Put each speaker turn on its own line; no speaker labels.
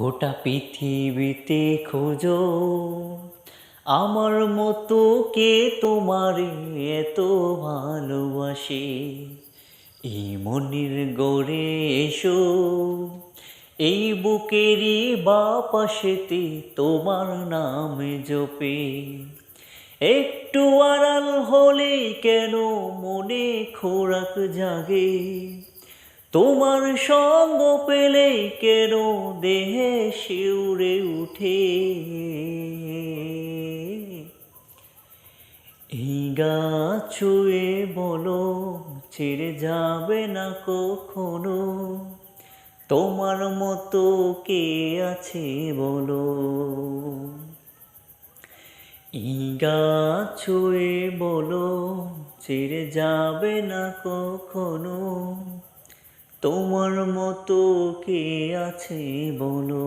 গোটা পৃথিবীতে খোঁজো আমার মতো কে তোমারে এত ভালোবাসে। এই মনের গড়ে এসো, এই বুকেরই বাপাশেতে তোমার নাম জপে। একটু আড়াল হলে কেন মনে খোরাক জাগে, তোমার সঙ্গ পেলে কেন দেহে শিউরে উঠে। এই গাছ ছুঁয়ে বলো ছেড়ে যাবে না কখনো, তোমার মতো কে আছে বলো। এই গাছ ছুঁয়ে বলো ছেড়ে যাবে না কখনো, তোমার মতো কে আছে বলো।